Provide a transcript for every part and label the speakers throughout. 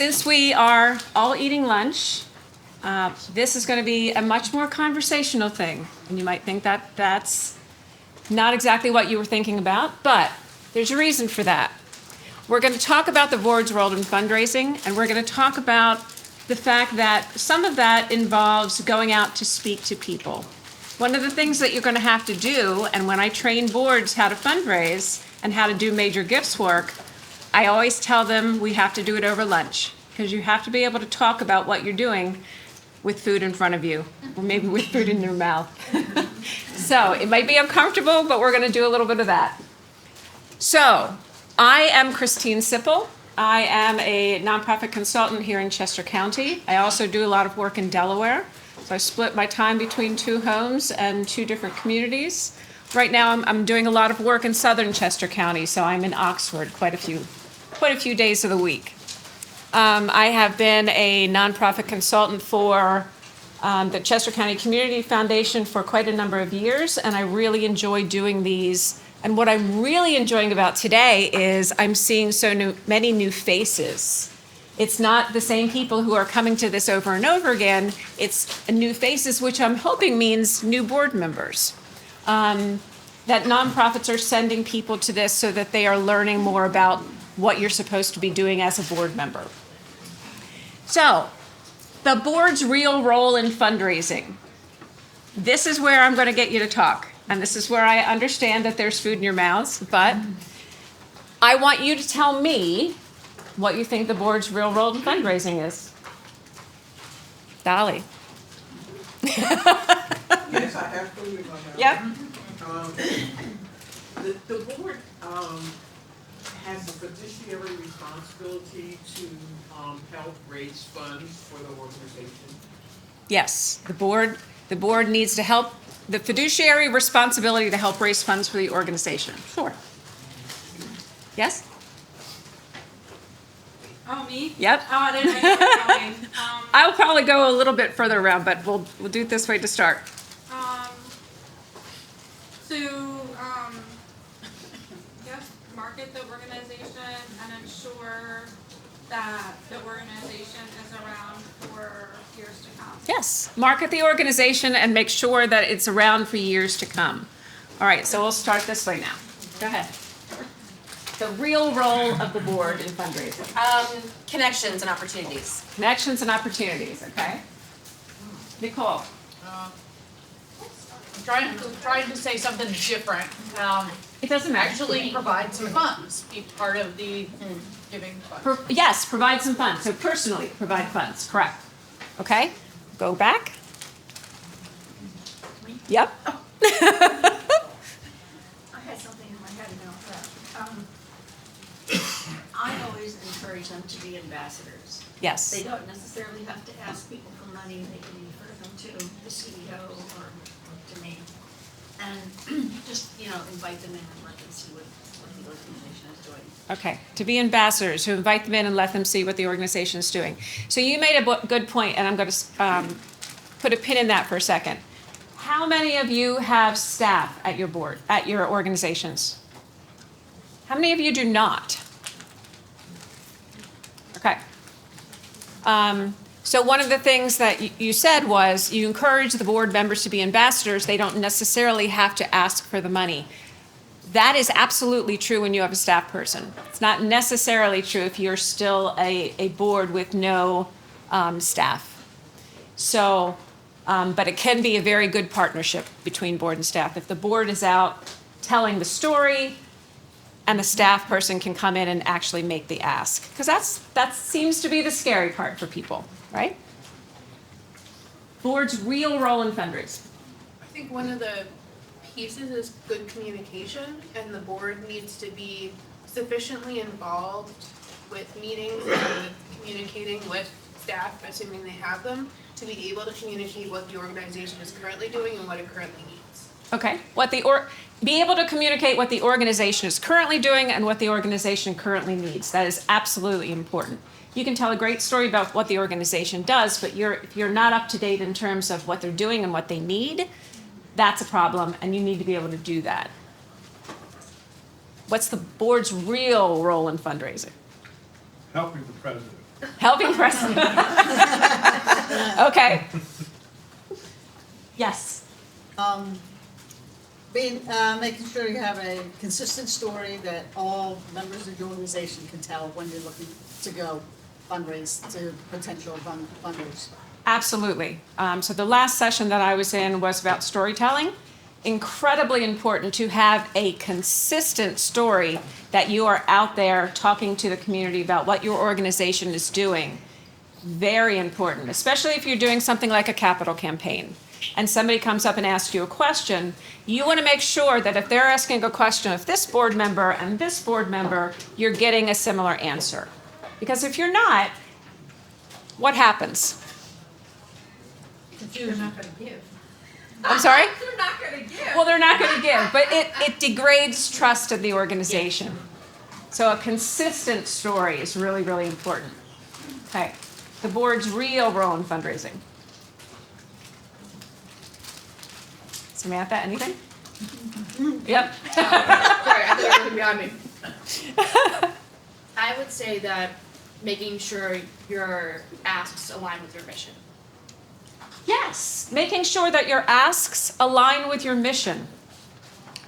Speaker 1: Since we are all eating lunch, this is going to be a much more conversational thing. And you might think that that's not exactly what you were thinking about, but there's a reason for that. We're going to talk about the board's role in fundraising, and we're going to talk about the fact that some of that involves going out to speak to people. One of the things that you're going to have to do, and when I train boards how to fundraise and how to do major gifts work, I always tell them we have to do it over lunch, because you have to be able to talk about what you're doing with food in front of you, or maybe with food in your mouth. So it might be uncomfortable, but we're going to do a little bit of that. So I am Krystine Sipple. I am a nonprofit consultant here in Chester County. I also do a lot of work in Delaware. So I split my time between 2 homes and 2 different communities. Right now I'm doing a lot of work in southern Chester County, so I'm in Oxford quite a few days of the week. I have been a nonprofit consultant for the Chester County Community Foundation for quite a number of years, and I really enjoy doing these. And what I'm really enjoying about today is I'm seeing many new faces. It's not the same people who are coming to this over and over again. It's new faces, which I'm hoping means new board members. That nonprofits are sending people to this so that they are learning more about what you're supposed to be doing as a board member. So, the board's real role in fundraising. This is where I'm going to get you to talk. And this is where I understand that there's food in your mouths, but I want you to tell me what you think the board's real role in fundraising is. Dolly.
Speaker 2: Yes, I have food in my mouth.
Speaker 1: Yep.
Speaker 2: The board has the fiduciary responsibility to help raise funds for the organization.
Speaker 1: Yes, the board needs to help, the fiduciary responsibility to help raise funds for the organization. Sure. Yes?
Speaker 3: Oh, me?
Speaker 1: Yep.
Speaker 3: Oh, I didn't know you were going.
Speaker 1: I'll probably go a little bit further around, but we'll do it this way to start.
Speaker 3: Yes, market the organization and ensure that the organization is around for years to come.
Speaker 1: Yes, market the organization and make sure that it's around for years to come. All right, so we'll start this way now. Go ahead. The real role of the board in fundraising.
Speaker 4: Connections and opportunities.
Speaker 1: Connections and opportunities, okay? Nicole.
Speaker 5: Trying to say something different.
Speaker 1: It doesn't matter.
Speaker 5: Actually provide some funds, be part of the giving funds.
Speaker 1: Yes, provide some funds. So personally provide funds, correct. Okay, go back. Yep.
Speaker 6: I had something in my head about that. I always encourage them to be ambassadors.
Speaker 1: Yes.
Speaker 6: They don't necessarily have to ask people for money, they can refer them to the CEO or to me. And just, invite them in and let them see what the organization is doing.
Speaker 1: Okay, to be ambassadors, to invite them in and let them see what the organization is doing. So you made a good point, and I'm going to put a pin in that for a second. How many of you have staff at your board, at your organizations? How many of you do not? Okay. So one of the things that you said was you encourage the board members to be ambassadors. They don't necessarily have to ask for the money. That is absolutely true when you have a staff person. It's not necessarily true if you're still a board with no staff. So, but it can be a very good partnership between board and staff. If the board is out telling the story, and the staff person can come in and actually make the ask. Because that seems to be the scary part for people, right? Board's real role in fundraising.
Speaker 7: I think one of the pieces is good communication, and the board needs to be sufficiently involved with meetings and with communicating with staff, assuming they have them, to be able to communicate what the organization is currently doing and what it currently needs.
Speaker 1: Okay, be able to communicate what the organization is currently doing and what the organization currently needs. That is absolutely important. You can tell a great story about what the organization does, but if you're not up to date in terms of what they're doing and what they need, that's a problem, and you need to be able to do that. What's the board's real role in fundraising?
Speaker 8: Helping the president.
Speaker 1: Helping Krystine. Okay. Yes.
Speaker 8: Making sure you have a consistent story that all members of your organization can tell when you're looking to go fundraise to potential funders.
Speaker 1: Absolutely. So the last session that I was in was about storytelling. Incredibly important to have a consistent story that you are out there talking to the community about what your organization is doing. Very important, especially if you're doing something like a capital campaign and somebody comes up and asks you a question. You want to make sure that if they're asking a question of this board member and this board member, you're getting a similar answer. Because if you're not, what happens?
Speaker 6: They're not gonna give.
Speaker 1: I'm sorry?
Speaker 3: They're not gonna give.
Speaker 1: Well, they're not going to give, but it degrades trust of the organization. So a consistent story is really, really important. Okay. The board's real role in fundraising. Samantha, anything? Yep.
Speaker 7: Sorry, I thought you were looking behind me.
Speaker 5: I would say that making sure your asks align with your mission.
Speaker 1: Yes, making sure that your asks align with your mission.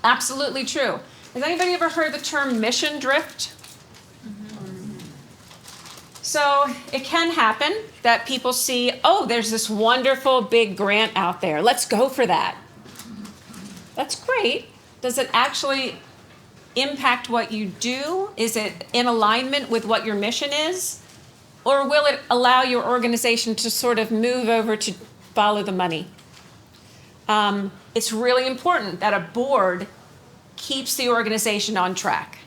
Speaker 1: Absolutely true. Has anybody ever heard the term mission drift? So it can happen that people see, oh, there's this wonderful big grant out there. Let's go for that. That's great. Does it actually impact what you do? Is it in alignment with what your mission is? Or will it allow your organization to sort of move over to follow the money? It's really important that a board keeps the organization on track.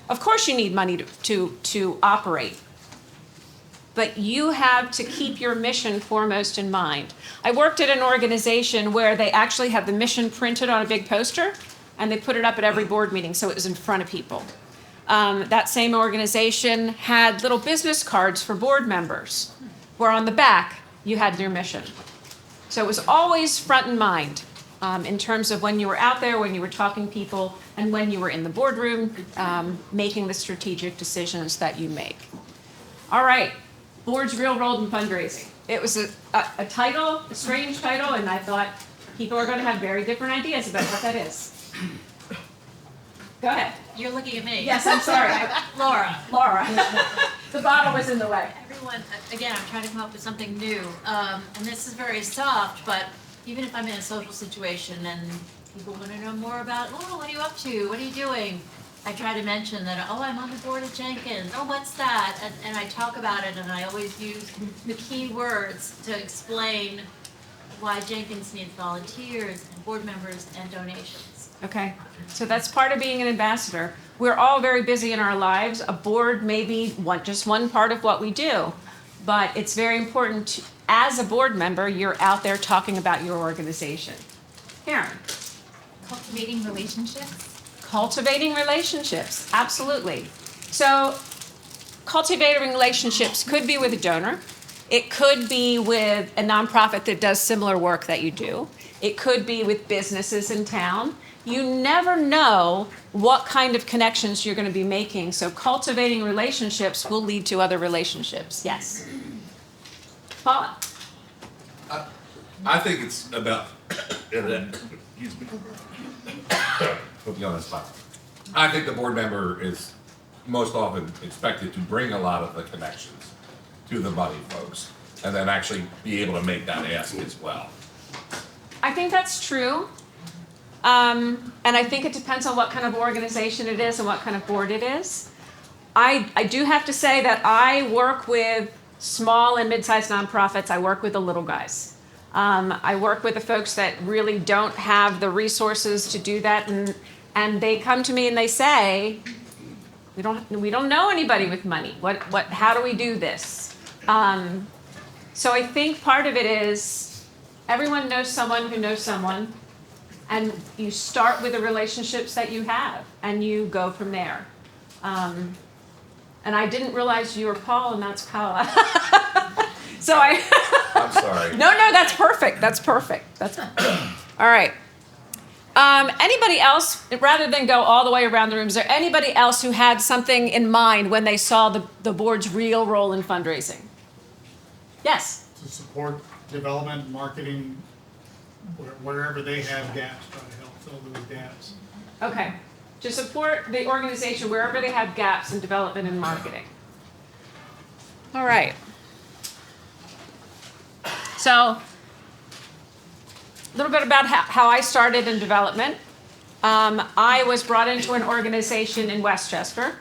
Speaker 1: Of course you need money to operate, but you have to keep your mission foremost in mind. I worked at an organization where they actually had the mission printed on a big poster, and they put it up at every board meeting so it was in front of people. That same organization had little business cards for board members, where on the back you had your mission. So it was always front in mind in terms of when you were out there, when you were talking to people, and when you were in the boardroom making the strategic decisions that you make. All right, board's real role in fundraising. It was a title, a strange title, and I thought people are going to have very different ideas about what that is. Go ahead.
Speaker 9: You're looking at me.
Speaker 1: Yes, I'm sorry.
Speaker 9: Laura.
Speaker 1: Laura. The bottle was in the way.
Speaker 9: Everyone, again, I'm trying to come up with something new. And this is very soft, but even if I'm in a social situation and people want to know more about, oh, what are you up to? What are you doing? I try to mention that, oh, I'm on the board of Jenkins. Oh, what's that? And I talk about it, and I always use the key words to explain why Jenkins needs volunteers and board members and donations.
Speaker 1: Okay, so that's part of being an ambassador. We're all very busy in our lives. A board may be just one part of what we do, but it's very important to, as a board member, you're out there talking about your organization. Karen.
Speaker 9: Cultivating relationships.
Speaker 1: Cultivating relationships, absolutely. So cultivating relationships could be with a donor. It could be with a nonprofit that does similar work that you do. It could be with businesses in town. You never know what kind of connections you're going to be making. So cultivating relationships will lead to other relationships. Yes. Paula.
Speaker 10: I think it's about, excuse me. Put me on the spot. I think the board member is most often expected to bring a lot of the connections to the money folks and then actually be able to make that ask as well.
Speaker 1: I think that's true. And I think it depends on what kind of organization it is and what kind of board it is. I do have to say that I work with small and mid-sized nonprofits. I work with the little guys. I work with the folks that really don't have the resources to do that, and they come to me and they say, we don't know anybody with money. How do we do this? So I think part of it is everyone knows someone who knows someone, and you start with the relationships that you have, and you go from there. And I didn't realize you were Paul, and that's Paula. So
Speaker 10: I'm sorry.
Speaker 1: No, that's perfect. That's perfect. All right. Anybody else, rather than go all the way around the room, is there anybody else who had something in mind when they saw the board's real role in fundraising? Yes?
Speaker 11: To support development, marketing, wherever they have gaps, try to help fill those gaps.
Speaker 1: Okay. To support the organization wherever they have gaps in development and marketing. All right. So, a little bit about how I started in development. I was brought into an organization in Westchester,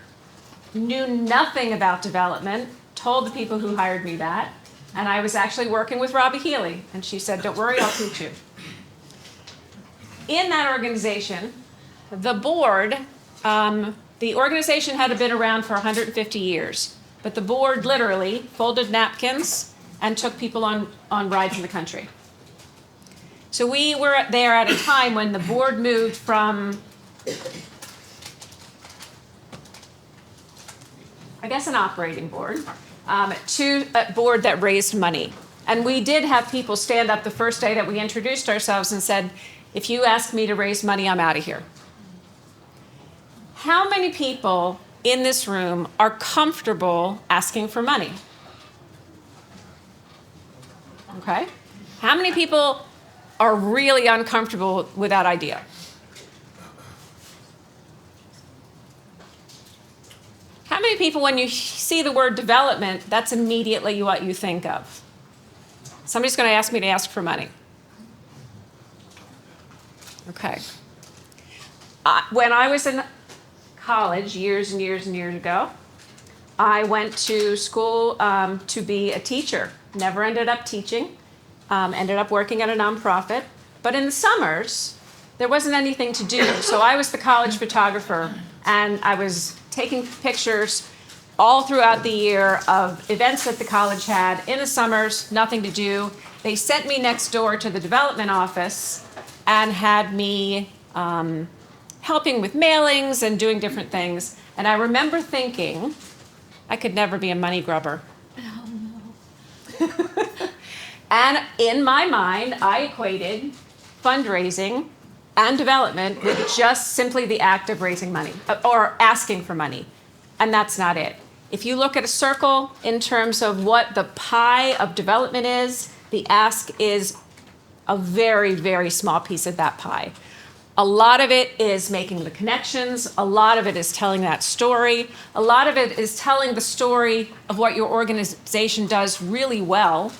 Speaker 1: knew nothing about development, told the people who hired me that, and I was actually working with Robbie Healy, and she said, "Don't worry, I'll teach you." In that organization, the board, the organization had been around for 150 years, but the board literally folded napkins and took people on rides in the country. So we were there at a time when the board moved from, I guess, an operating board to a board that raised money. And we did have people stand up the first day that we introduced ourselves and said, "If you ask me to raise money, I'm out of here." How many people in this room are comfortable asking for money? Okay. How many people are really uncomfortable with that idea? How many people, when you see the word development, that's immediately what you think of? Somebody's going to ask me to ask for money. Okay. When I was in college years and years and years ago, I went to school to be a teacher. Never ended up teaching. Ended up working at a nonprofit. But in the summers, there wasn't anything to do. So I was the college photographer, and I was taking pictures all throughout the year of events that the college had. In the summers, nothing to do. They sent me next door to the development office and had me helping with mailings and doing different things. And I remember thinking, I could never be a money grubber.
Speaker 9: Oh, no.
Speaker 1: And in my mind, I equated fundraising and development with just simply the act of raising money or asking for money. And that's not it. If you look at a circle in terms of what the pie of development is, the ask is a very, very small piece of that pie. A lot of it is making the connections. A lot of it is telling that story. A lot of it is telling the story of what your organization does really well,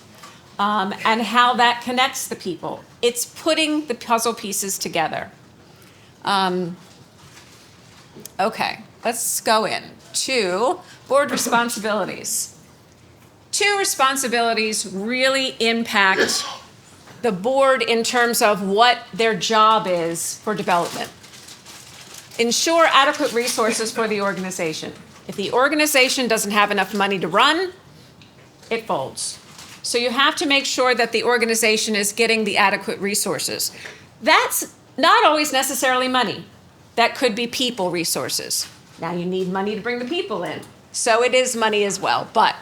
Speaker 1: and how that connects the people. It's putting the puzzle pieces together. Okay, let's go in to board responsibilities. 2 responsibilities really impact the board in terms of what their job is for development. Ensure adequate resources for the organization. If the organization doesn't have enough money to run, it folds. So you have to make sure that the organization is getting the adequate resources. That's not always necessarily money. That could be people resources. Now you need money to bring the people in. So it is money as well. But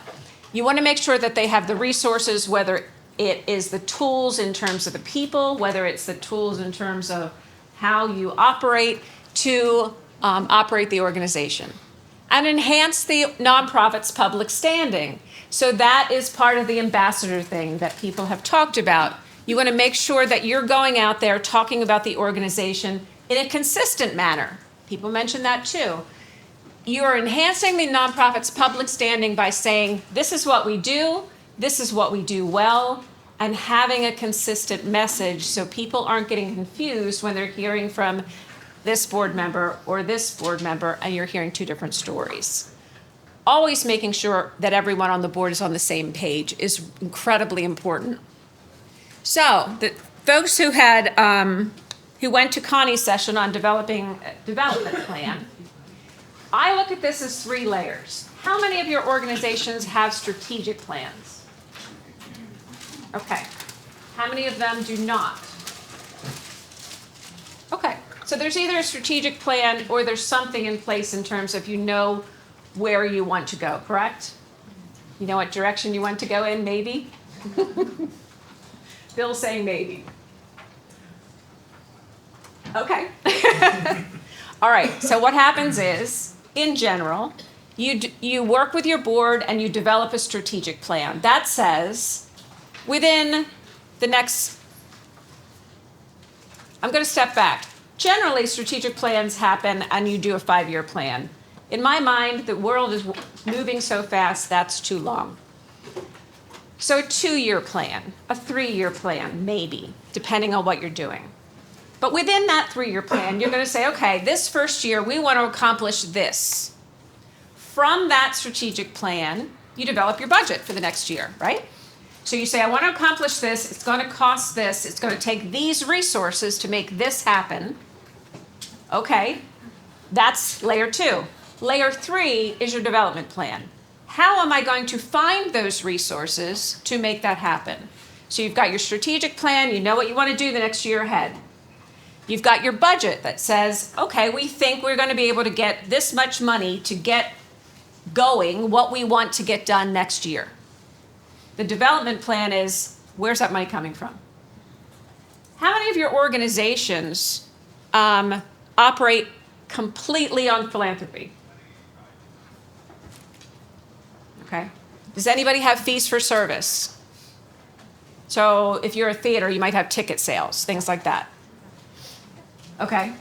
Speaker 1: you want to make sure that they have the resources, whether it is the tools in terms of the people, whether it's the tools in terms of how you operate to operate the organization. And enhance the nonprofit's public standing. So that is part of the ambassador thing that people have talked about. You want to make sure that you're going out there talking about the organization in a consistent manner. People mention that too. You're enhancing the nonprofit's public standing by saying, this is what we do well, and having a consistent message so people aren't getting confused when they're hearing from this board member or this board member and you're hearing 2 different stories. Always making sure that everyone on the board is on the same page is incredibly important. So the folks who had who went to Connie's session on developing a development plan, I look at this as 3 layers. How many of your organizations have strategic plans? Okay. How many of them do not? Okay. So there's either a strategic plan or there's something in place in terms of you know where you want to go, correct? You know what direction you want to go in, maybe? Bill's saying maybe. Okay. All right, so what happens is, in general, you work with your board and you develop a strategic plan. That says, within the next, I'm going to step back. Generally, strategic plans happen and you do a 5-year plan. In my mind, the world is moving so fast, that's too long. So a 2-year plan, a 3-year plan, maybe, depending on what you're doing. But within that 3-year plan, you're going to say, okay, this first year, we want to accomplish this. From that strategic plan, you develop your budget for the next year, right? So you say, I want to accomplish this, it's going to cost this, it's going to take these resources to make this happen. Okay, that's layer 2. Layer 3 is your development plan. How am I going to find those resources to make that happen? So you've got your strategic plan, you know what you want to do the next year ahead. You've got your budget that says, okay, we think we're going to be able to get this much money to get going what we want to get done next year. The development plan is, where's that money coming from? How many of your organizations operate completely on philanthropy? Okay. Does anybody have fees for service? So if you're a theater, you might have ticket sales, things like that. Okay.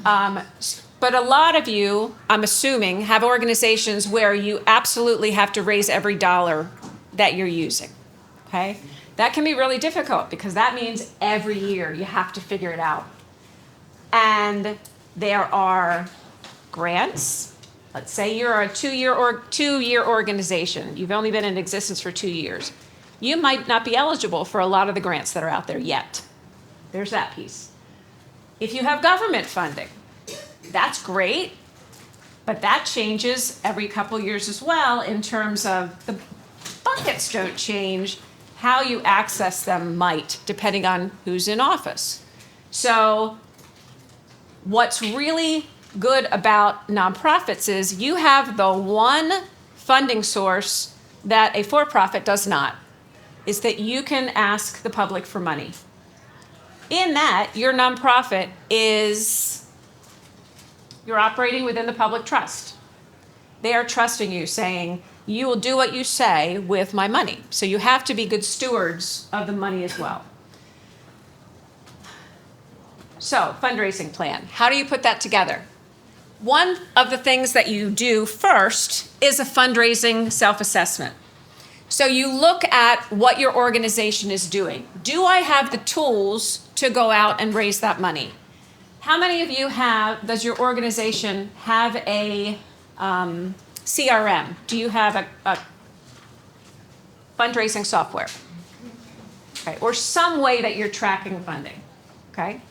Speaker 1: But a lot of you, I'm assuming, have organizations where you absolutely have to raise every dollar that you're using. Okay? That can be really difficult because that means every year you have to figure it out. And there are grants. Let's say you're a two-year organization. You've only been in existence for 2 years. You might not be eligible for a lot of the grants that are out there yet. There's that piece. If you have government funding, that's great, but that changes every couple years as well in terms of the buckets don't change. How you access them might, depending on who's in office. So what's really good about nonprofits is you have the one funding source that a for-profit does not, is that you can ask the public for money. In that, your nonprofit is, you're operating within the public trust. They are trusting you, saying, you will do what you say with my money. So you have to be good stewards of the money as well. So, fundraising plan. How do you put that together? One of the things that you do first is a fundraising self-assessment. So you look at what your organization is doing. Do I have the tools to go out and raise that money? How many of you does your organization have a CRM? Do you have a fundraising software? Okay, or some way that you're tracking funding, okay?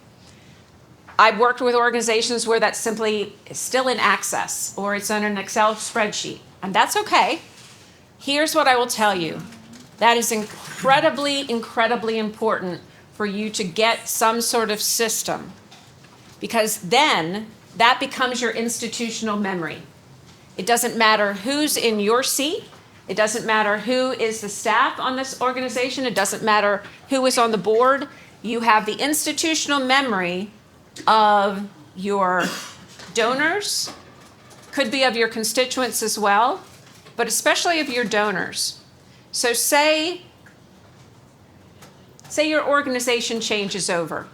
Speaker 1: I've worked with organizations where that's simply still in Access or it's on an Excel spreadsheet, and that's okay. Here's what I will tell you. That is incredibly, incredibly important for you to get some sort of system, because then that becomes your institutional memory. It doesn't matter who's in your seat. It doesn't matter who is the staff on this organization. It doesn't matter who is on the board. You have the institutional memory of your donors, could be of your constituents as well, but especially of your donors. So say your organization changes over,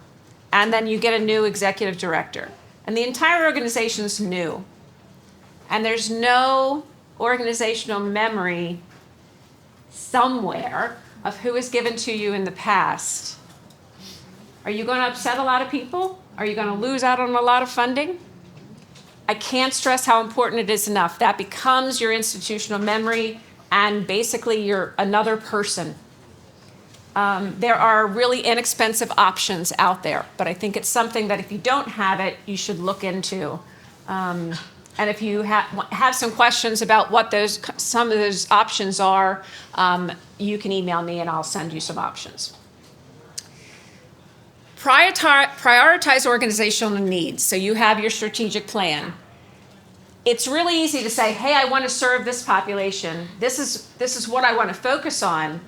Speaker 1: and then you get a new executive director, and the entire organization's new, and there's no organizational memory somewhere of who was given to you in the past. Are you going to upset a lot of people? Are you going to lose out on a lot of funding? I can't stress how important it is enough. That becomes your institutional memory, and basically you're another person. There are really inexpensive options out there, but I think it's something that if you don't have it, you should look into. And if you have some questions about what some of those options are, you can email me and I'll send you some options. Prioritize organizational needs. So you have your strategic plan. It's really easy to say, hey, I want to serve this population. This is what I want to focus on.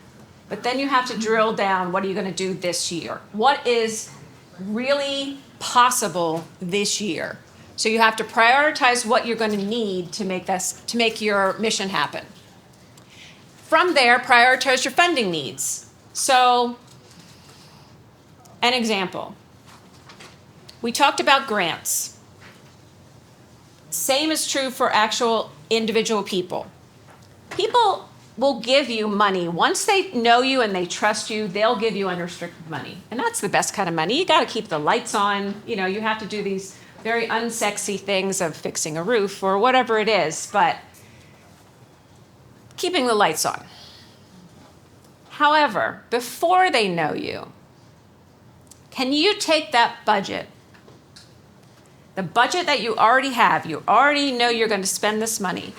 Speaker 1: But then you have to drill down, what are you going to do this year? What is really possible this year. So you have to prioritize what you're going to need to make your mission happen. From there, prioritize your funding needs. So, an example. We talked about grants. Same is true for actual individual people. People will give you money. Once they know you and they trust you, they'll give you unrestricted money. And that's the best kind of money. You got to keep the lights on. You know, you have to do these very unsexy things of fixing a roof or whatever it is, but keeping the lights on. However, before they know you, can you take that budget, the budget that you already have, you already know you're going to spend this money,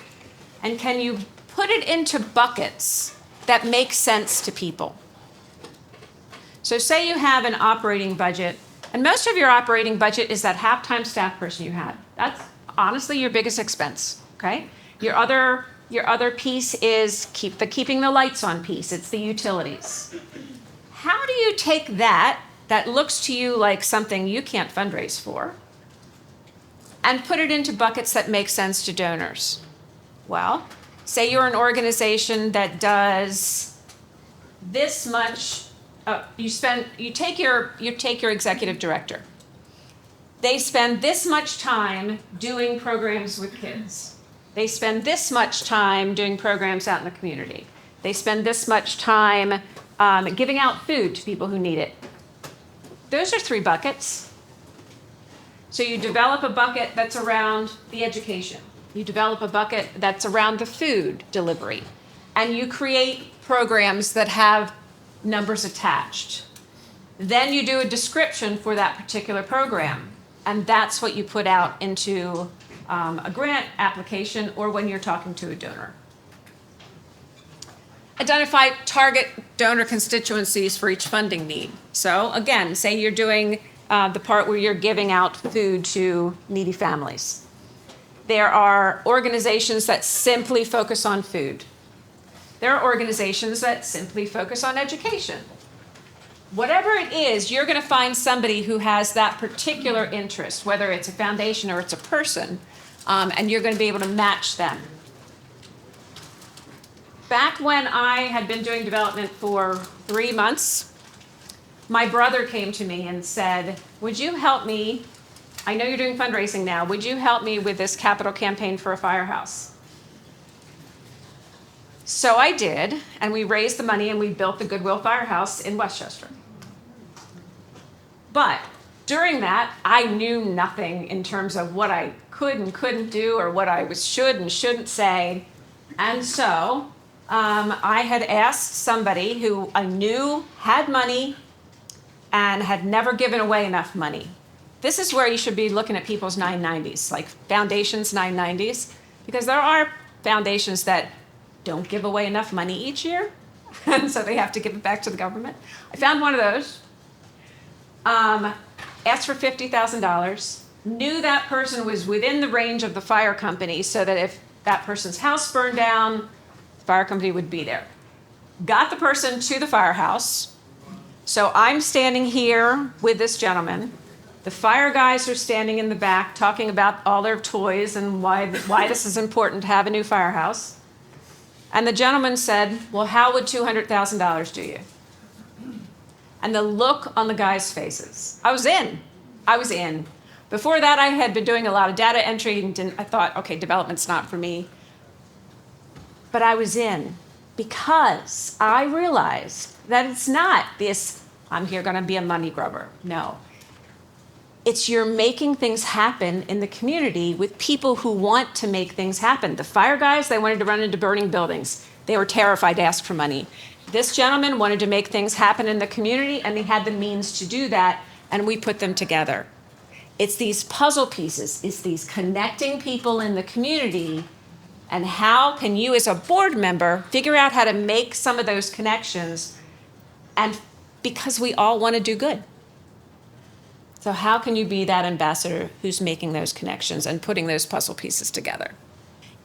Speaker 1: and can you put it into buckets that make sense to people? So say you have an operating budget, and most of your operating budget is that half-time staff person you had. That's honestly your biggest expense, okay? Your other piece is keeping the lights on piece. It's the utilities. How do you take that looks to you like something you can't fundraise for and put it into buckets that make sense to donors? Well, say you're an organization that does this much. You take your executive director. They spend this much time doing programs with kids. They spend this much time doing programs out in the community. They spend this much time giving out food to people who need it. Those are 3 buckets. So you develop a bucket that's around the education. You develop a bucket that's around the food delivery. And you create programs that have numbers attached. Then you do a description for that particular program. And that's what you put out into a grant application or when you're talking to a donor. Identify target donor constituencies for each funding need. So again, say you're doing the part where you're giving out food to needy families. There are organizations that simply focus on food. There are organizations that simply focus on education. Whatever it is, you're going to find somebody who has that particular interest, whether it's a foundation or it's a person, and you're going to be able to match them. Back when I had been doing development for 3 months, my brother came to me and said, would you help me? I know you're doing fundraising now. Would you help me with this capital campaign for a firehouse? So I did, and we raised the money and we built the Goodwill Firehouse in Westchester. But during that, I knew nothing in terms of what I could and couldn't do or what I should and shouldn't say. And so I had asked somebody who I knew had money and had never given away enough money. This is where you should be looking at people's 990s, like foundations 990s, because there are foundations that don't give away enough money each year, and so they have to give it back to the government. I found one of those, asked for $50,000, knew that person was within the range of the fire company so that if that person's house burned down, the fire company would be there. Got the person to the firehouse. So I'm standing here with this gentleman. The fire guys are standing in the back talking about all their toys and why this is important to have a new firehouse. And the gentleman said, well, how would $200,000 do you? And the look on the guys' faces. I was in. Before that, I had been doing a lot of data entry and I thought, okay, development's not for me. But I was in because I realized that it's not this, I'm here gonna be a money grubber. No. It's you're making things happen in the community with people who want to make things happen. The fire guys, they wanted to run into burning buildings. They were terrified to ask for money. This gentleman wanted to make things happen in the community, and he had the means to do that, and we put them together. It's these puzzle pieces. It's these connecting people in the community, and how can you as a board member figure out how to make some of those connections, and because we all want to do good. So how can you be that ambassador who's making those connections and putting those puzzle pieces together?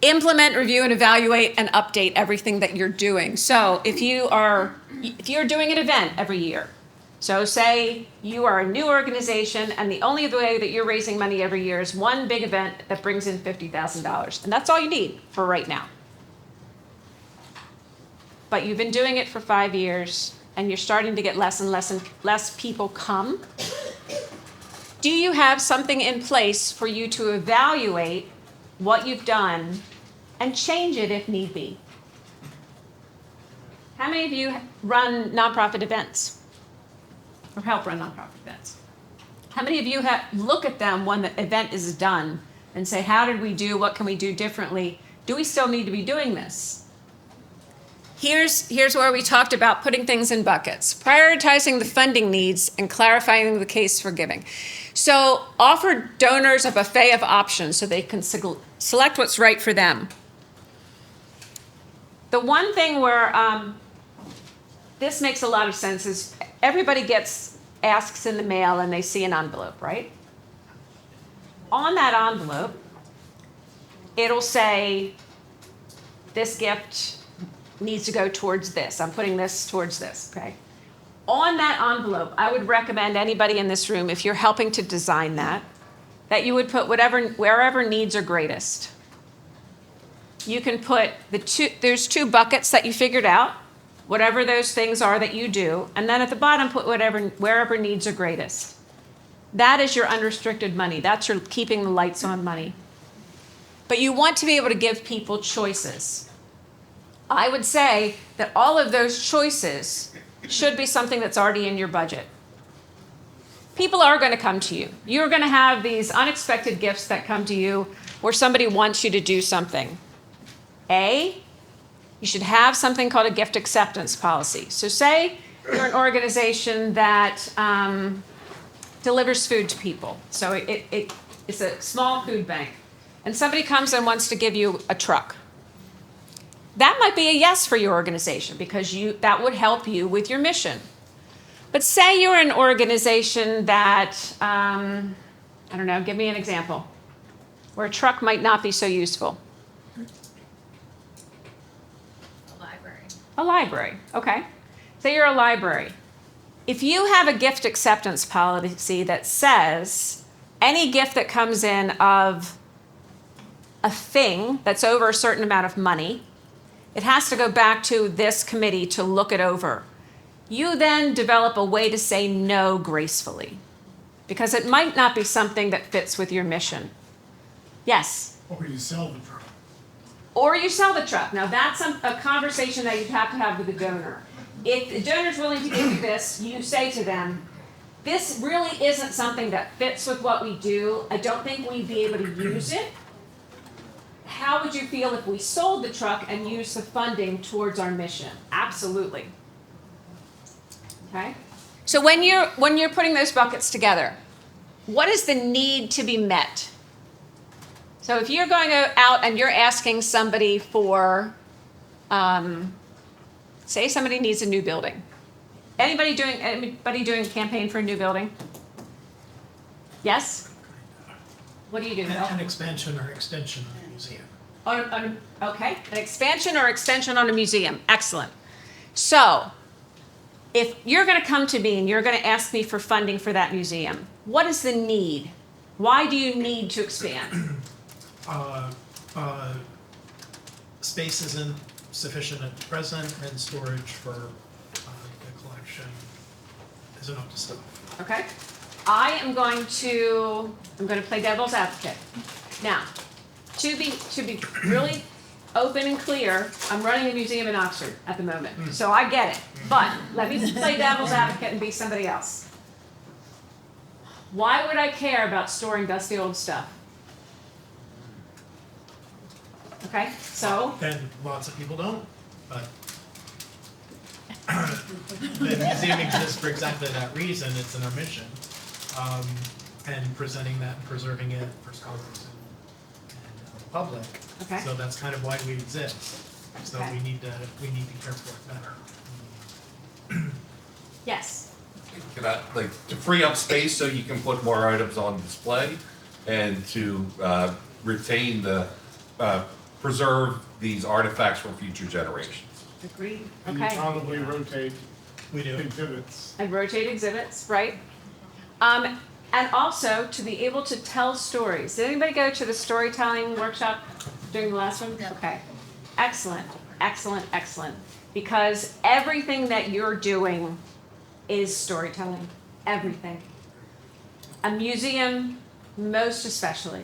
Speaker 1: Implement, review, and evaluate and update everything that you're doing. So if you're doing an event every year, So say you are a new organization and the only way that you're raising money every year is one big event that brings in $50,000. And that's all you need for right now. But you've been doing it for 5 years and you're starting to get less and less people come. Do you have something in place for you to evaluate what you've done and change it if need be? How many of you run nonprofit events? Or help run nonprofit events? How many of you look at them when the event is done and say, how did we do? What can we do differently? Do we still need to be doing this? Here's where we talked about putting things in buckets, prioritizing the funding needs and clarifying the case for giving. So offer donors a buffet of options so they can select what's right for them. The one thing where this makes a lot of sense is everybody gets asks in the mail and they see an envelope, right? On that envelope, it'll say, this gift needs to go towards this. I'm putting this towards this, okay? On that envelope, I would recommend anybody in this room, if you're helping to design that you would put wherever needs are greatest. You can put there's 2 buckets that you figured out, whatever those things are that you do, and then at the bottom put wherever needs are greatest. That is your unrestricted money. That's your keeping the lights on money. But you want to be able to give people choices. I would say that all of those choices should be something that's already in your budget. People are going to come to you. You're going to have these unexpected gifts that come to you where somebody wants you to do something. You should have something called a gift acceptance policy. So say you're an organization that delivers food to people. So it's a small food bank. And somebody comes and wants to give you a truck. That might be a yes for your organization because that would help you with your mission. But say you're an organization that, I don't know, give me an example, where a truck might not be so useful. A library, okay. Say you're a library. If you have a gift acceptance policy that says any gift that comes in of a thing that's over a certain amount of money, it has to go back to this committee to look it over. You then develop a way to say no gracefully, because it might not be something that fits with your mission. Yes?
Speaker 11: Or you sell the truck.
Speaker 1: Or you sell the truck. Now that's a conversation that you'd have to have with the donor. If the donor's willing to give you this, you say to them, this really isn't something that fits with what we do. I don't think we'd be able to use it. How would you feel if we sold the truck and used the funding towards our mission? Absolutely. Okay? So when you're putting those buckets together, what is the need to be met? So if you're going out and you're asking somebody for, say somebody needs a new building. Anybody doing a campaign for a new building? Yes? What do you do, Bill?
Speaker 12: An expansion or extension of the museum.
Speaker 1: Okay, an expansion or extension on a museum. Excellent. So, if you're going to come to me and you're going to ask me for funding for that museum, what is the need? Why do you need to expand?
Speaker 12: Space isn't sufficient at present, and storage for the collection isn't up to stuff.
Speaker 1: Okay. I'm going to play devil's advocate. Now, to be really open and clear, I'm running a museum in Oxford at the moment, so I get it. But let me play devil's advocate and be somebody else. Why would I care about storing dusty old stuff? Okay, so?
Speaker 12: Then lots of people don't, but the museum exists for exactly that reason. It's in our mission. And presenting that and preserving it for scholars and the public.
Speaker 1: Okay.
Speaker 12: So that's kind of why we exist. So
Speaker 1: Okay.
Speaker 12: we need to care for it better.
Speaker 1: Yes.
Speaker 10: Can I, to free up space so you can put more items on display and to retain preserve these artifacts for future generations.
Speaker 1: Agreed.
Speaker 11: And you
Speaker 1: Okay.
Speaker 11: probably rotate
Speaker 12: We do.
Speaker 11: exhibits.
Speaker 1: And rotate exhibits, right? And also to be able to tell stories. Did anybody go to the storytelling workshop during the last one?
Speaker 6: Yeah.
Speaker 1: Okay. Excellent, excellent, excellent. Because everything that you're doing is storytelling. Everything. A museum, most especially.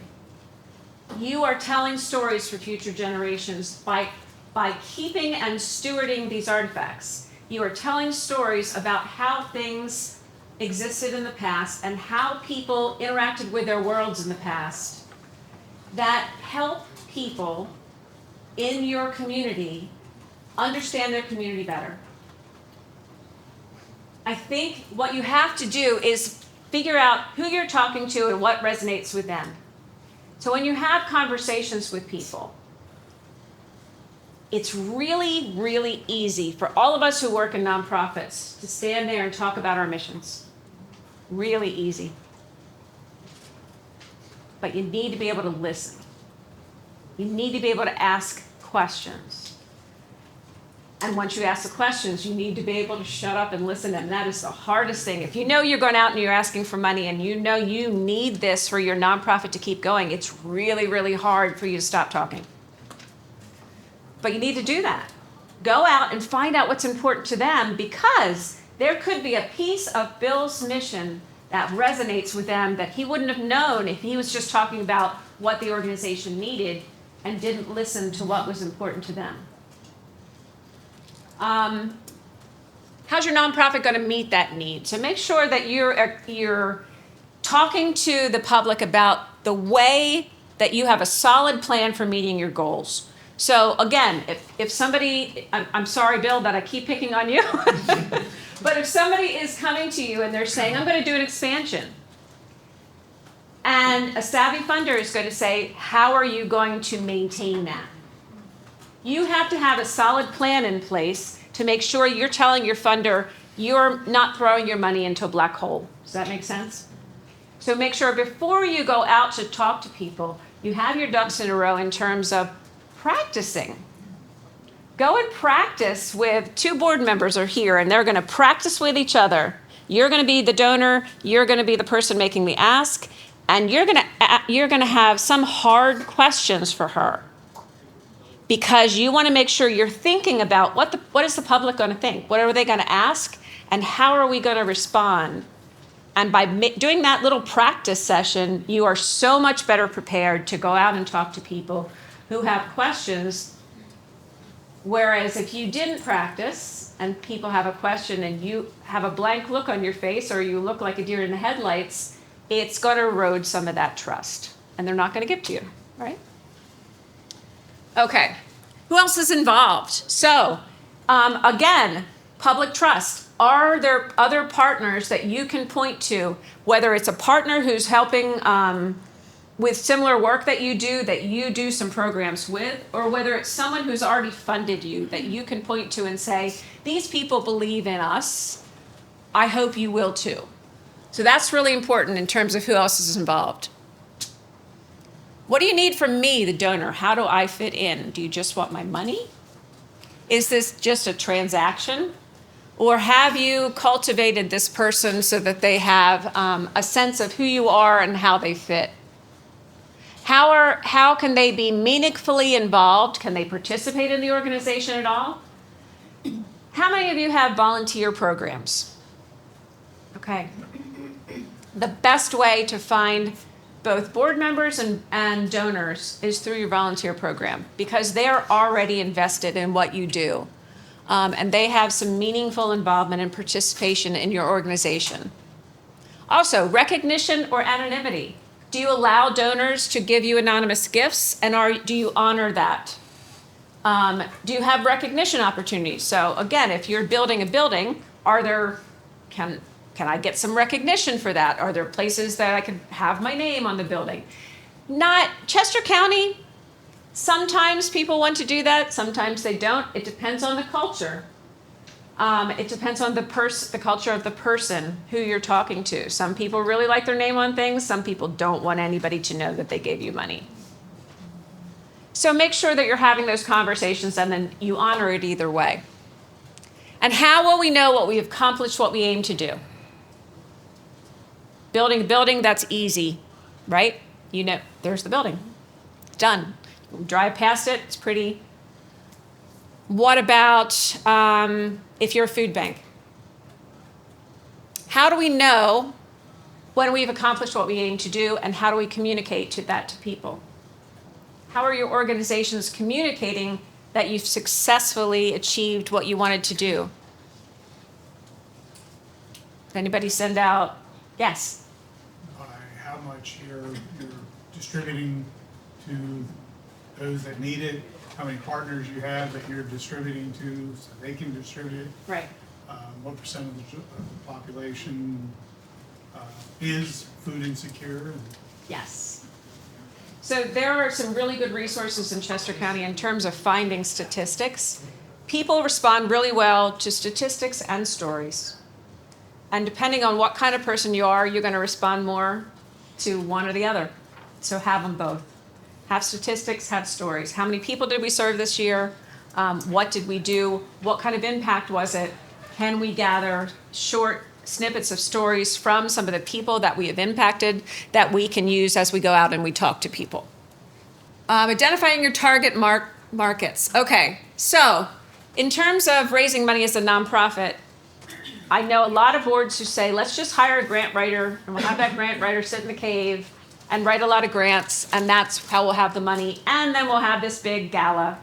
Speaker 1: You are telling stories for future generations by keeping and stewarding these artifacts. You are telling stories about how things existed in the past and how people interacted with their worlds in the past that help people in your community understand their community better. I think what you have to do is figure out who you're talking to and what resonates with them. So when you have conversations with people, it's really, really easy for all of us who work in nonprofits to stand there and talk about our missions. Really easy. But you need to be able to listen. You need to be able to ask questions. And once you ask the questions, you need to be able to shut up and listen, and that is the hardest thing. If you know you're going out and you're asking for money and you know you need this for your nonprofit to keep going, it's really, really hard for you to stop talking. But you need to do that. Go out and find out what's important to them, because there could be a piece of Bill's mission that resonates with them that he wouldn't have known if he was just talking about what the organization needed and didn't listen to what was important to them. How's your nonprofit going to meet that need? So make sure that you're talking to the public about the way that you have a solid plan for meeting your goals. So again, if somebody, I'm sorry, Bill, that I keep picking on you, but if somebody is coming to you and they're saying, I'm going to do an expansion, and a savvy funder is going to say, how are you going to maintain that? You have to have a solid plan in place to make sure you're telling your funder you're not throwing your money into a black hole. Does that make sense? So make sure before you go out to talk to people, you have your ducks in a row in terms of practicing. Go and practice with 2 board members are here, and they're going to practice with each other. You're going to be the donor, you're going to be the person making the ask, and you're going to have some hard questions for her, because you want to make sure you're thinking about what is the public going to think? What are they going to ask? And how are we going to respond? And by doing that little practice session, you are so much better prepared to go out and talk to people who have questions. Whereas if you didn't practice and people have a question and you have a blank look on your face, or you look like a deer in the headlights, it's going to erode some of that trust, and they're not going to give to you, right? Okay, who else is involved? So, again, public trust. Are there other partners that you can point to, whether it's a partner who's helping with similar work that you do some programs with, or whether it's someone who's already funded you that you can point to and say, these people believe in us, I hope you will too. So that's really important in terms of who else is involved. What do you need from me, the donor? How do I fit in? Do you just want my money? Is this just a transaction? Or have you cultivated this person so that they have a sense of who you are and how they fit? How can they be meaningfully involved? Can they participate in the organization at all? How many of you have volunteer programs? Okay. The best way to find both board members and donors is through your volunteer program, because they're already invested in what you do. And they have some meaningful involvement and participation in your organization. Also, recognition or anonymity. Do you allow donors to give you anonymous gifts, and do you honor that? Do you have recognition opportunities? So again, if you're building a building, can I get some recognition for that? Are there places that I could have my name on the building? Not Chester County. Sometimes people want to do that, sometimes they don't. It depends on the culture. It depends on the culture of the person who you're talking to. Some people really like their name on things. Some people don't want anybody to know that they gave you money. So make sure that you're having those conversations and then you honor it either way. And how will we know what we have accomplished, what we aim to do? Building a building, that's easy, right? You know, there's the building. It's done. You drive past it, it's pretty. What about if you're a food bank? How do we know when we've accomplished what we aim to do, and how do we communicate that to people? How are your organizations communicating that you've successfully achieved what you wanted to do? Anybody send out? Yes.
Speaker 11: By how much you're distributing to those that need it, how many partners you have that you're distributing to so they can distribute it.
Speaker 1: Right.
Speaker 11: What percentage of the population is food insecure?
Speaker 1: Yes. So there are some really good resources in Chester County in terms of finding statistics. People respond really well to statistics and stories. And depending on what kind of person you are, you're going to respond more to one or the other. So have them both. Have statistics, have stories. How many people did we serve this year? What did we do? What kind of impact was it? Can we gather short snippets of stories from some of the people that we have impacted that we can use as we go out and we talk to people? Identifying your target markets. Okay, so in terms of raising money as a nonprofit, I know a lot of boards who say, let's just hire a grant writer and we'll have that grant writer sit in the cave and write a lot of grants, and that's how we'll have the money, and then we'll have this big gala,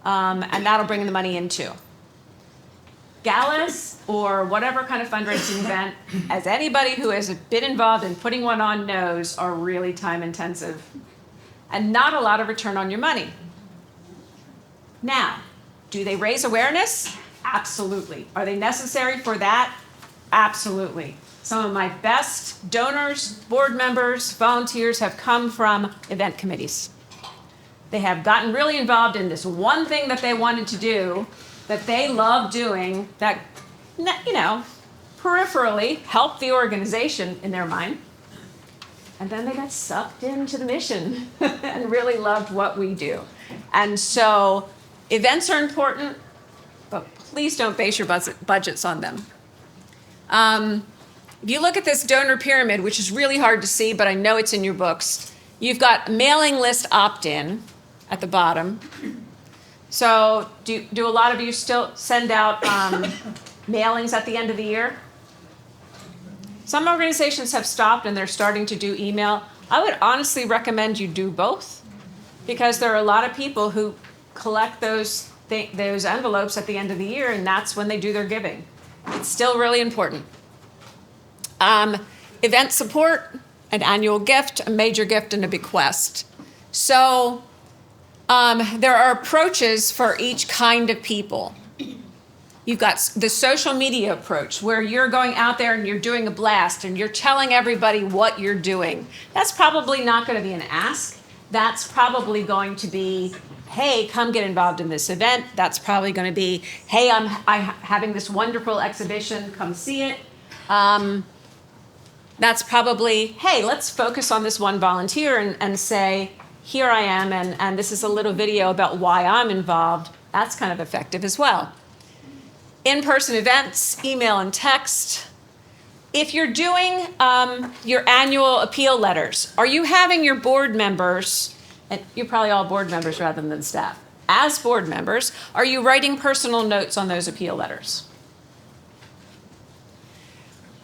Speaker 1: and that'll bring the money in too. Galas or whatever kind of fundraising event, as anybody who has been involved in putting one on knows, are really time intensive and not a lot of return on your money. Now, do they raise awareness? Absolutely. Are they necessary for that? Absolutely. Some of my best donors, board members, volunteers have come from event committees. They have gotten really involved in this one thing that they wanted to do, that they love doing, that, you know, peripherally helped the organization in their mind. And then they got sucked into the mission and really loved what we do. And so events are important, but please don't base your budgets on them. If you look at this donor pyramid, which is really hard to see, but I know it's in your books, you've got mailing list opt-in at the bottom. So do a lot of you still send out mailings at the end of the year? Some organizations have stopped and they're starting to do email. I would honestly recommend you do both, because there are a lot of people who collect those envelopes at the end of the year, and that's when they do their giving. It's still really important. Event support, an annual gift, a major gift, and a bequest. So there are approaches for each kind of people. You've got the social media approach, where you're going out there and you're doing a blast and you're telling everybody what you're doing. That's probably not going to be an ask. That's probably going to be, hey, come get involved in this event. That's probably going to be, hey, I'm having this wonderful exhibition, come see it. That's probably, hey, let's focus on this one volunteer and say, here I am, and this is a little video about why I'm involved. That's kind of effective as well. In-person events, email and text. If you're doing your annual appeal letters, are you having your board members, and you're probably all board members rather than staff, as board members, are you writing personal notes on those appeal letters?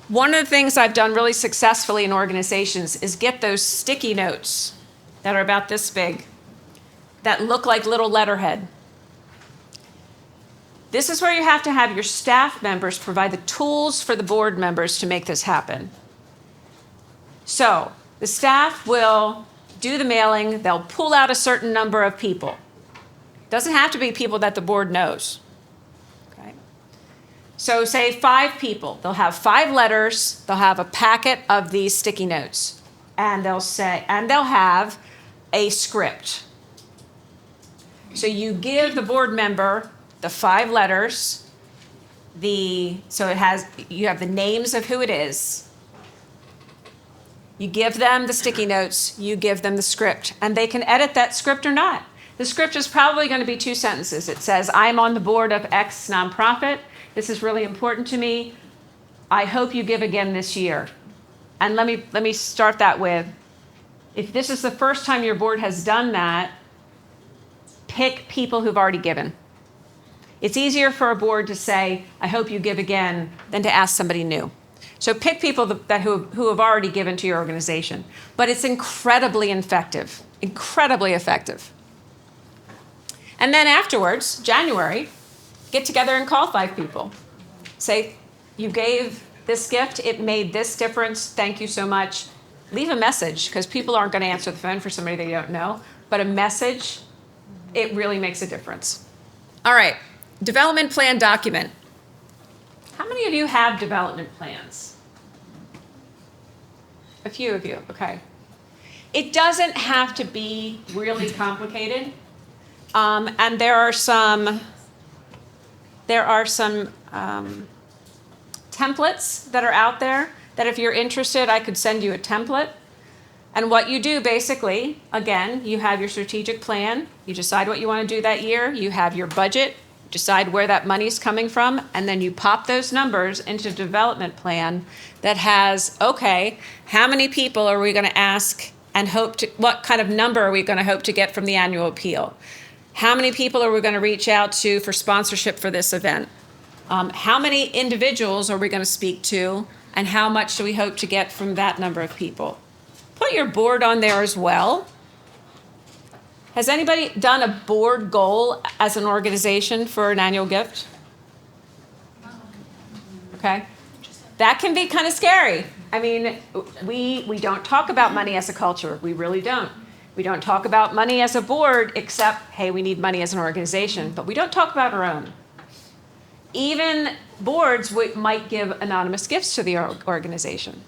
Speaker 1: One of the things I've done really successfully in organizations is get those sticky notes that are about this big, that look like little letterhead. This is where you have to have your staff members provide the tools for the board members to make this happen. So the staff will do the mailing, they'll pull out a certain number of people. Doesn't have to be people that the board knows. Okay. So say 5 people, they'll have 5 letters, they'll have a packet of these sticky notes, and they'll have a script. So you give the board member the 5 letters, you have the names of who it is. You give them the sticky notes, you give them the script, and they can edit that script or not. The script is probably going to be 2 sentences. It says, I'm on the board of X nonprofit, This is really important to me. I hope you give again this year. And let me start that with, if this is the first time your board has done that, pick people who've already given. It's easier for a board to say, I hope you give again, than to ask somebody new. So pick people who have already given to your organization. But it's incredibly effective, incredibly effective. And then afterwards, January, get together and call 5 people. Say, you gave this gift, it made this difference, thank you so much. Leave a message, because people aren't going to answer the phone for somebody they don't know. But a message, it really makes a difference. All right, development plan document. How many of you have development plans? A few of you, okay. It doesn't have to be really complicated. And there are some templates that are out there that if you're interested, I could send you a template. And what you do basically, again, you have your strategic plan, you decide what you want to do that year, you have your budget, decide where that money's coming from, and then you pop those numbers into a development plan that has, okay, how many people are we going to ask and hope to, what kind of number are we going to hope to get from the annual appeal? How many people are we going to reach out to for sponsorship for this event? How many individuals are we going to speak to, and how much do we hope to get from that number of people? Put your board on there as well. Has anybody done a board goal as an organization for an annual gift? Okay. That can be kind of scary. I mean, we don't talk about money as a culture. We really don't. We don't talk about money as a board, except, hey, we need money as an organization. But we don't talk about our own. Even boards might give anonymous gifts to the organization.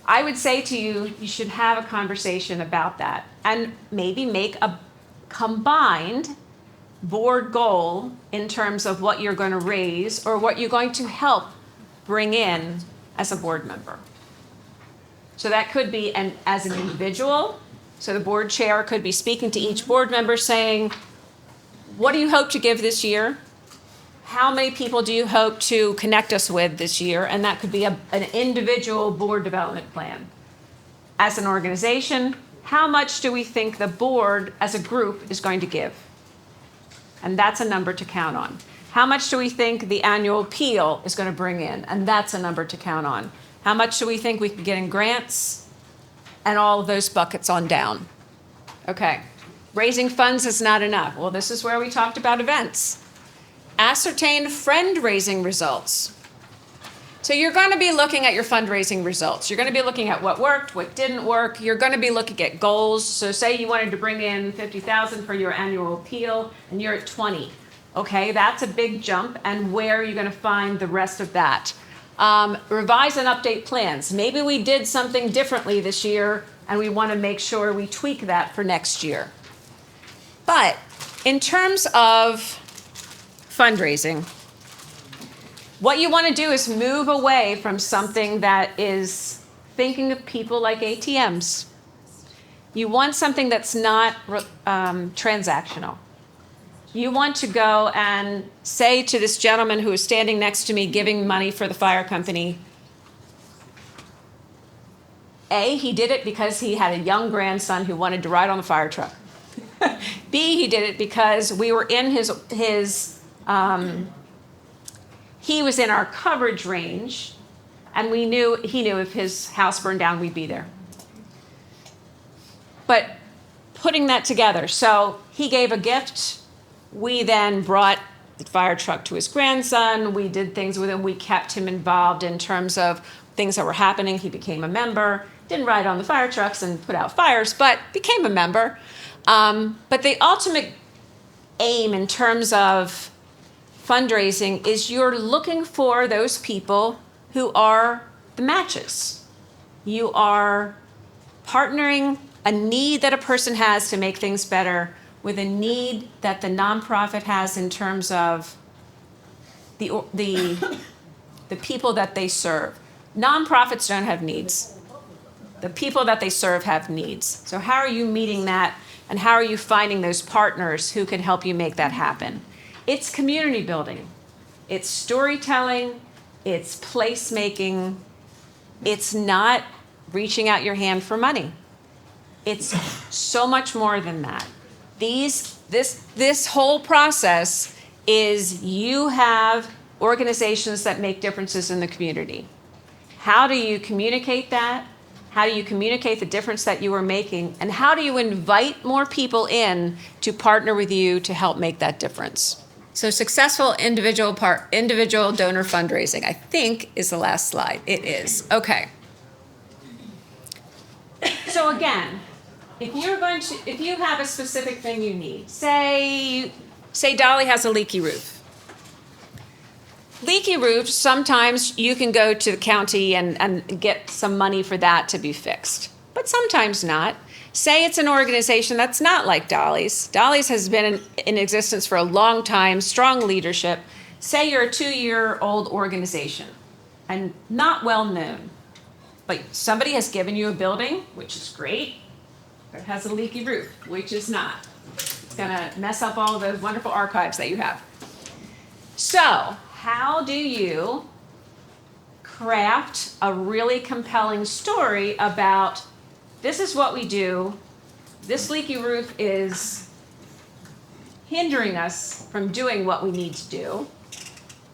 Speaker 1: I would say to you, you should have a conversation about that and maybe make a combined board goal in terms of what you're going to raise or what you're going to help bring in as a board member. So that could be as an individual. So the board chair could be speaking to each board member saying, what do you hope to give this year? How many people do you hope to connect us with this year? And that could be an individual board development plan. As an organization, how much do we think the board as a group is going to give? And that's a number to count on. How much do we think the annual appeal is going to bring in? And that's a number to count on. How much do we think we can get in grants? And all of those buckets on down. Okay. Raising funds is not enough. Well, this is where we talked about events. Ascertain fundraising results. So you're going to be looking at your fundraising results. You're going to be looking at what worked, what didn't work. You're going to be looking at goals. So say you wanted to bring in $50,000 for your annual appeal and you're at 20. Okay, that's a big jump. And where are you going to find the rest of that? Revise and update plans. Maybe we did something differently this year and we want to make sure we tweak that for next year. But in terms of fundraising, what you want to do is move away from something that is thinking of people like ATMs. You want something that's not transactional. You want to go and say to this gentleman who is standing next to me giving money for the fire company, A, he did it because he had a young grandson who wanted to ride on the fire truck. B, he did it because we were in he was in our coverage range, and he knew if his house burned down, we'd be there. But putting that together, so he gave a gift. We then brought the fire truck to his grandson. We did things with him. We kept him involved in terms of things that were happening. He became a member. Didn't ride on the fire trucks and put out fires, but became a member. But the ultimate aim in terms of fundraising is you're looking for those people who are the matches. You are partnering a need that a person has to make things better with a need that the nonprofit has in terms of the people that they serve. Nonprofits don't have needs. The people that they serve have needs. So how are you meeting that, and how are you finding those partners who can help you make that happen? It's community building. It's storytelling, it's placemaking, it's not reaching out your hand for money. It's so much more than that. This whole process is you have organizations that make differences in the community. How do you communicate that? How do you communicate the difference that you are making? And how do you invite more people in to partner with you to help make that difference? So successful individual donor fundraising, I think, is the last slide. It is. Okay. So again, if you have a specific thing you need, say Dolly has a leaky roof. Leaky roofs, sometimes you can go to the county and get some money for that to be fixed, but sometimes not. Say it's an organization that's not like Dolly's. Dolly's has been in existence for a long time, strong leadership. Say you're a 2-year-old organization and not well known, but somebody has given you a building, which is great, but it has a leaky roof, which is not. It's gonna mess up all those wonderful archives that you have. So, how do you craft a really compelling story about this is what we do, this leaky roof is hindering us from doing what we need to do,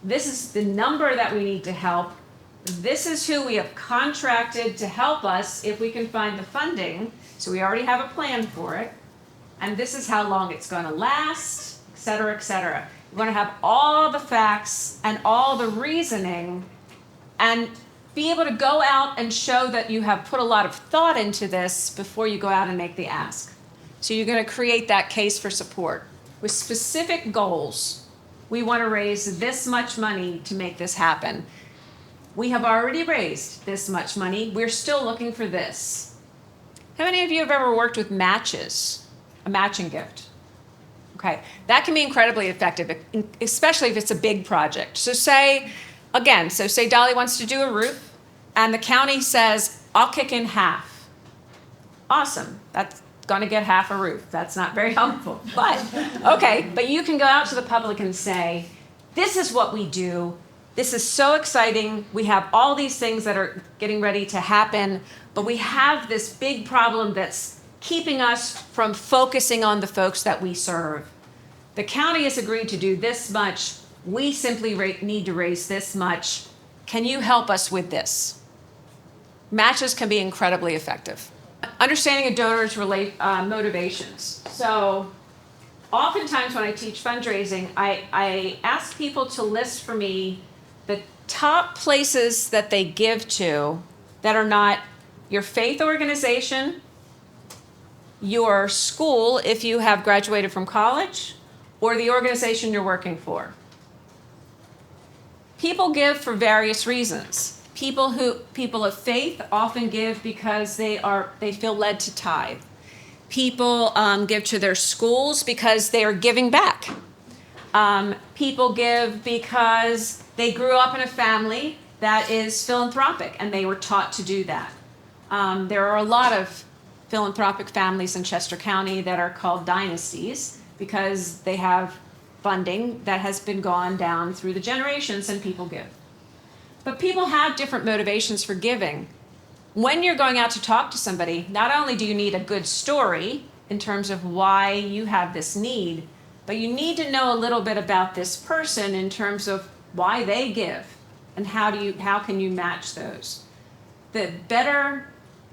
Speaker 1: this is the number that we need to help, this is who we have contracted to help us if we can find the funding, so we already have a plan for it, and this is how long it's going to last, et cetera, et cetera. You're going to have all the facts and all the reasoning and be able to go out and show that you have put a lot of thought into this before you go out and make the ask. So you're going to create that case for support with specific goals. We want to raise this much money to make this happen. We have already raised this much money. We're still looking for this. How many of you have ever worked with matches? A matching gift? Okay, that can be incredibly effective, especially if it's a big project. So say Dolly wants to do a roof, and the county says, I'll kick in half. Awesome, that's gonna get half a roof. That's not very helpful, but you can go out to the public and say, this is what we do. This is so exciting. We have all these things that are getting ready to happen, but we have this big problem that's keeping us from focusing on the folks that we serve. The county has agreed to do this much. We simply need to raise this much. Can you help us with this? Matches can be incredibly effective. Understanding a donor's motivations. So oftentimes when I teach fundraising, I ask people to list for me the top places that they give to that are not your faith organization, your school, if you have graduated from college, or the organization you're working for. People give for various reasons. People of faith often give because they feel led to tithe. People give to their schools because they are giving back. People give because they grew up in a family that is philanthropic and they were taught to do that. There are a lot of philanthropic families in Chester County that are called dynasties because they have funding that has been gone down through the generations and people give. But people have different motivations for giving. When you're going out to talk to somebody, not only do you need a good story in terms of why you have this need, but you need to know a little bit about this person in terms of why they give and how can you match those. The better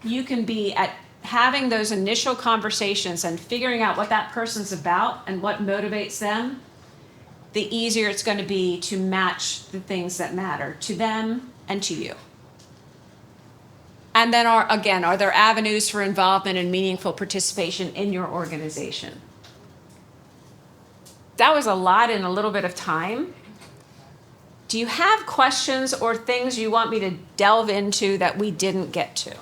Speaker 1: you can be at having those initial conversations and figuring out what that person's about and what motivates them, the easier it's going to be to match the things that matter to them and to you. And then are there avenues for involvement and meaningful participation in your organization? That was a lot in a little bit of time. Do you have questions or things you want me to delve into that we didn't get to?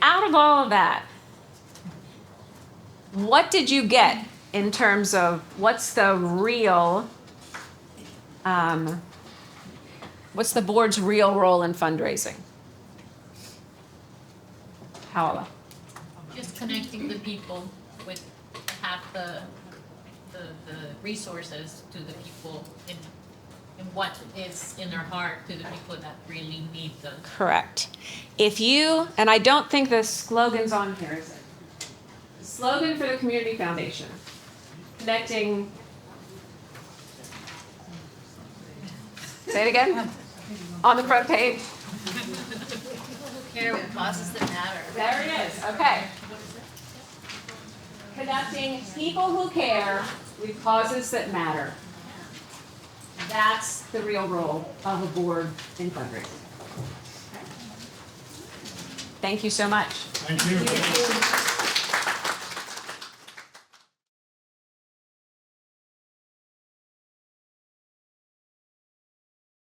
Speaker 1: Out of all of that, what did you get in terms of what's the board's real role in fundraising? Paola.
Speaker 9: Just connecting the people with have the resources to the people in what is in their heart to the people that really need them.
Speaker 1: Correct. If you, and I don't think the slogan's on here, is it? The slogan for the Community Foundation, connecting, say it again, on the front page.
Speaker 9: Care with causes that matter.
Speaker 1: There it is, okay. Connecting people who care with causes that matter. That's the real role of a board in fundraising. Thank you so much.
Speaker 11: Thank you.